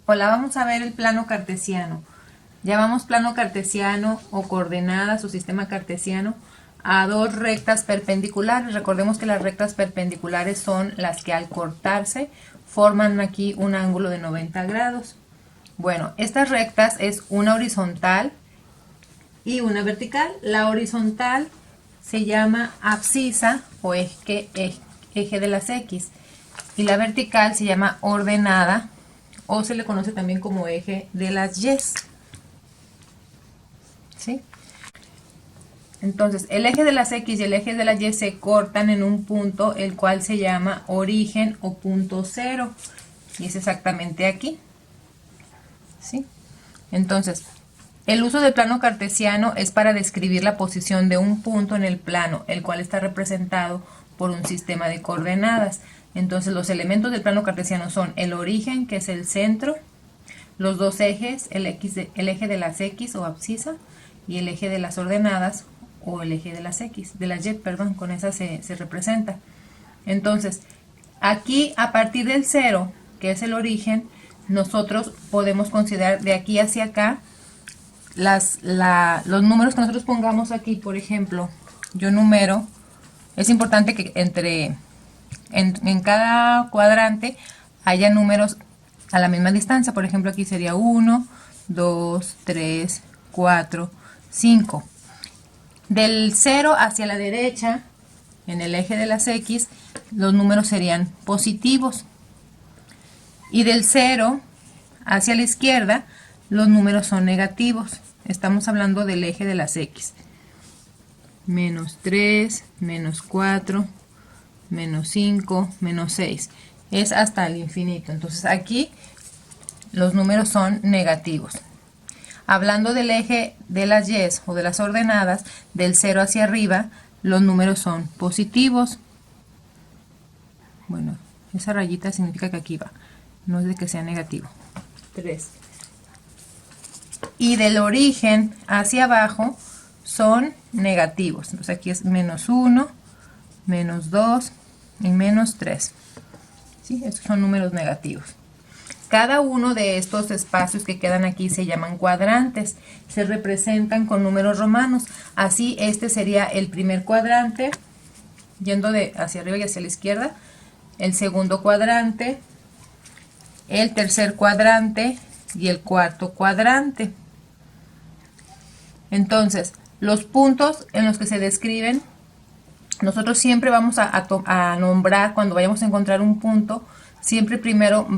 Hola, vamos a ver el plano cartesiano. Llamamos plano cartesiano o coordenadas o sistema cartesiano a dos rectas perpendiculares. Recordemos que las rectas perpendiculares son las que al cortarse forman aquí un ángulo de 90 grados. Bueno, estas rectas es una horizontal y una vertical. La horizontal se llama abscisa o eje de las X y la vertical se llama ordenada o se le conoce también como eje de las Y. ¿Sí? Entonces, el eje de las X y el eje de las Y se cortan en un punto, el cual se llama origen o punto cero. Y es exactamente aquí. ¿Sí? Entonces, el uso del plano cartesiano es para describir la posición de un punto en el plano, el cual está representado por un sistema de coordenadas. Entonces, los elementos del plano cartesiano son el origen, que es el centro, los dos ejes, el eje de las X o abscisa, y el eje de las ordenadas o el eje de las X, de las Y, perdón, con esa se representa. Entonces, aquí a partir del 0, que es el origen, nosotros podemos considerar de aquí hacia acá los números que nosotros pongamos aquí. Por ejemplo, yo numero, es importante que en cada cuadrante haya números a la misma distancia. Por ejemplo, aquí sería 1, 2, 3, 4, 5. Del 0 hacia la derecha, en el eje de las X, los números serían positivos. Y del 0 hacia la izquierda, los números son negativos. Estamos hablando del eje de las X. Menos 3, menos 4, menos 5, menos 6. Es hasta el infinito. Entonces aquí los números son negativos. Hablando del eje de las Y o de las ordenadas, del 0 hacia arriba, los números son positivos. Bueno, esa rayita significa que aquí va. No es de que sea negativo. 3. Y del origen hacia abajo son negativos. Entonces aquí es menos 1, menos 2 y menos 3. ¿Sí? Estos son números negativos. Cada uno de estos espacios que quedan aquí se llaman cuadrantes. Se representan con números romanos. Así, este sería el primer cuadrante, yendo hacia arriba y hacia la izquierda. El segundo cuadrante, el tercer cuadrante y el cuarto cuadrante. Entonces, los puntos en los que se describen, nosotros siempre vamos a nombrar, cuando vayamos a encontrar un punto, siempre primero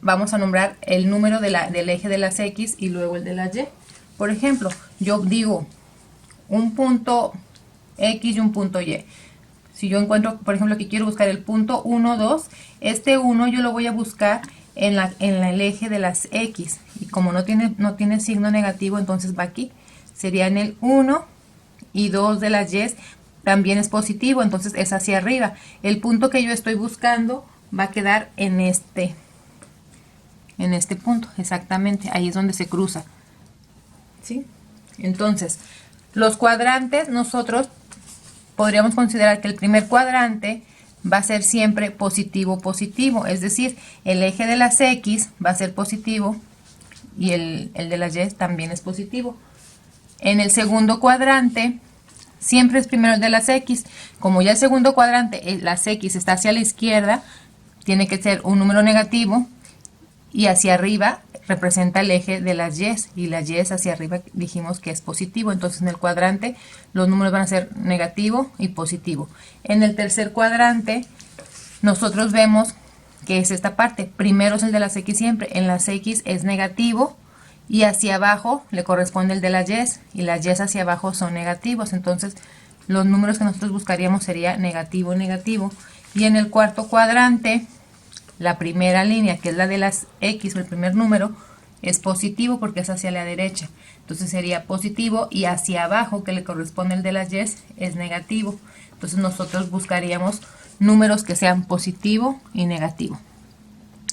vamos a nombrar el número del eje de las X y luego el de las Y. Por ejemplo, yo digo un punto X y un punto Y. Si yo encuentro, por ejemplo, que quiero buscar el punto 1, 2, este 1 yo lo voy a buscar en el eje de las X. Y como no tiene signo negativo, entonces va aquí. Sería en el 1 y 2 de las Y también es positivo, entonces es hacia arriba. El punto que yo estoy buscando va a quedar en este punto, exactamente, ahí es donde se cruza. ¿Sí? Entonces, los cuadrantes, nosotros podríamos considerar que el primer cuadrante va a ser siempre positivo, positivo, es decir, el eje de las X va a ser positivo y el de las Y también es positivo. En el segundo cuadrante, siempre es primero el de las X. Como ya el segundo cuadrante, las X está hacia la izquierda, tiene que ser un número negativo, y hacia arriba representa el eje de las Y, y las Y hacia arriba dijimos que es positivo. Entonces en el cuadrante los números van a ser negativo y positivo. En el tercer cuadrante nosotros vemos que es esta parte, primero es el de las X siempre, en las X es negativo y hacia abajo le corresponde el de las Y las Y hacia abajo son negativos. Entonces los números que nosotros buscaríamos sería negativo, negativo. Y en el cuarto cuadrante, la primera línea, que es la de las X, o el primer número, es positivo porque es hacia la derecha. Entonces sería positivo y hacia abajo, que le corresponde el de las Y, es negativo. Entonces nosotros buscaríamos números que sean positivo y negativo.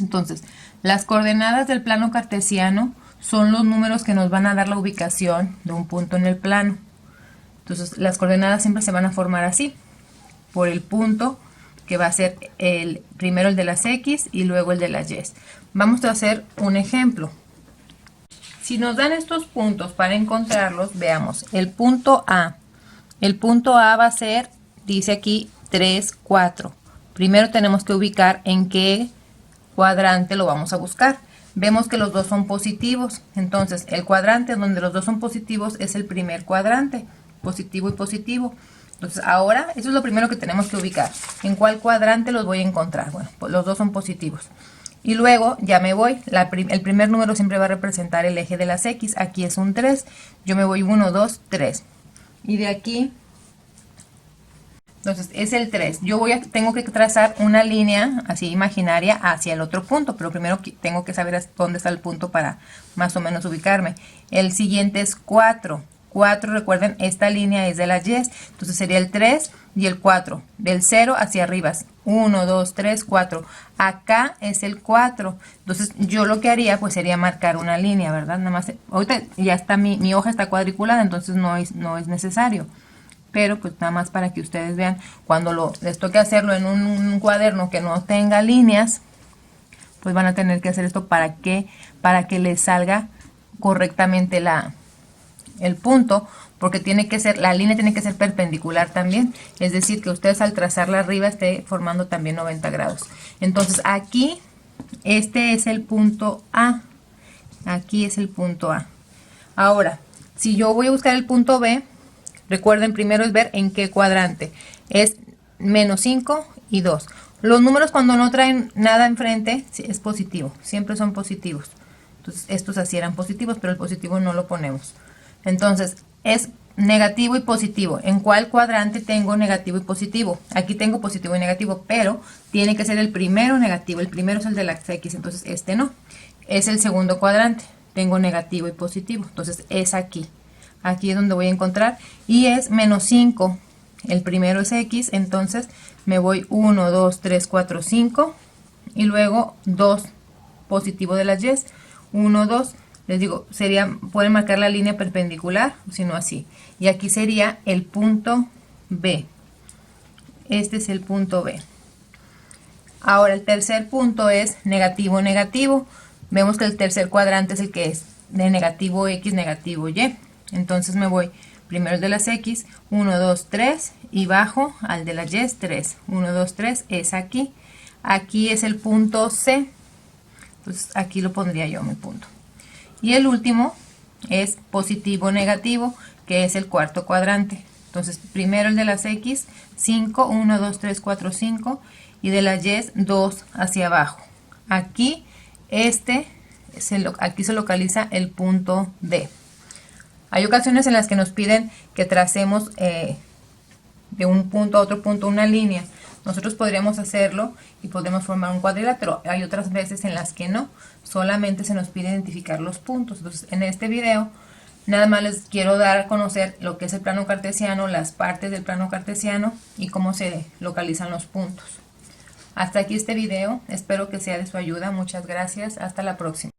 Entonces, las coordenadas del plano cartesiano son los números que nos van a dar la ubicación de un punto en el plano. Entonces, las coordenadas siempre se van a formar así, por el punto que va a ser primero el de las X y luego el de las Y. Vamos a hacer un ejemplo. Si nos dan estos puntos para encontrarlos, veamos, el punto A. El punto A va a ser, dice aquí, 3, 4. Primero tenemos que ubicar en qué cuadrante lo vamos a buscar. Vemos que los dos son positivos, entonces el cuadrante donde los dos son positivos es el primer cuadrante, positivo y positivo. Entonces ahora, eso es lo primero que tenemos que ubicar. ¿En cuál cuadrante los voy a encontrar? Bueno, pues los dos son positivos. Y luego ya me voy, el primer número siempre va a representar el eje de las X, aquí es un 3, yo me voy 1, 2, 3. Y de aquí, entonces es el 3. Tengo que trazar una línea así imaginaria hacia el otro punto, pero primero tengo que saber dónde está el punto para más o menos ubicarme. El siguiente es 4. 4, recuerden, esta línea es de las Y, entonces sería el 3 y el 4, del 0 hacia arriba, 1, 2, 3, 4, acá es el 4, entonces yo lo que haría pues sería marcar una línea, ¿verdad? Nada más, ahorita ya está, mi hoja está cuadriculada, entonces no es necesario, pero pues nada más para que ustedes vean, cuando les toque hacerlo en un cuaderno que no tenga líneas, pues van a tener que hacer esto para que les salga correctamente el punto, porque la línea tiene que ser perpendicular también, es decir, que ustedes al trazarla arriba esté formando también 90 grados. Entonces aquí, este es el punto A, aquí es el punto A. Ahora, si yo voy a buscar el punto B, recuerden, primero es ver en qué cuadrante, es menos 5 y 2. Los números cuando no traen nada enfrente es positivo, siempre son positivos. Entonces estos así eran positivos, pero el positivo no lo ponemos. Entonces, es negativo y positivo. ¿En cuál cuadrante tengo negativo y positivo? Aquí tengo positivo y negativo, pero tiene que ser el primero negativo. El primero es el de las X, entonces este no. Es el segundo cuadrante. Tengo negativo y positivo. Entonces, es aquí. Aquí es donde voy a encontrar. Y es menos 5. El primero es X, entonces me voy 1, 2, 3, 4, 5. Y luego 2 positivo de las Y. 1, 2. Les digo, pueden marcar la línea perpendicular, si no así. Y aquí sería el punto B. Este es el punto B. Ahora el tercer punto es negativo, negativo. Vemos que el tercer cuadrante es el que es de negativo X, negativo Y. Entonces me voy primero el de las X, 1, 2, 3, y bajo al de las Y, 3. 1, 2, 3, es aquí. Aquí es el punto C. Pues aquí lo pondría yo, mi punto. Y el último es positivo, negativo, que es el cuarto cuadrante. Entonces, primero el de las X, 5, 1, 2, 3, 4, 5, y de las Y, 2 hacia abajo. Aquí, aquí se localiza el punto D. Hay ocasiones en las que nos piden que tracemos de un punto a otro punto una línea. Nosotros podríamos hacerlo y podemos formar un cuadrilátero. Hay otras veces en las que no, solamente se nos pide identificar los puntos. Entonces, en este video, nada más les quiero dar a conocer lo que es el plano cartesiano, las partes del plano cartesiano y cómo se localizan los puntos. Hasta aquí este video, espero que sea de su ayuda. Muchas gracias, hasta la próxima.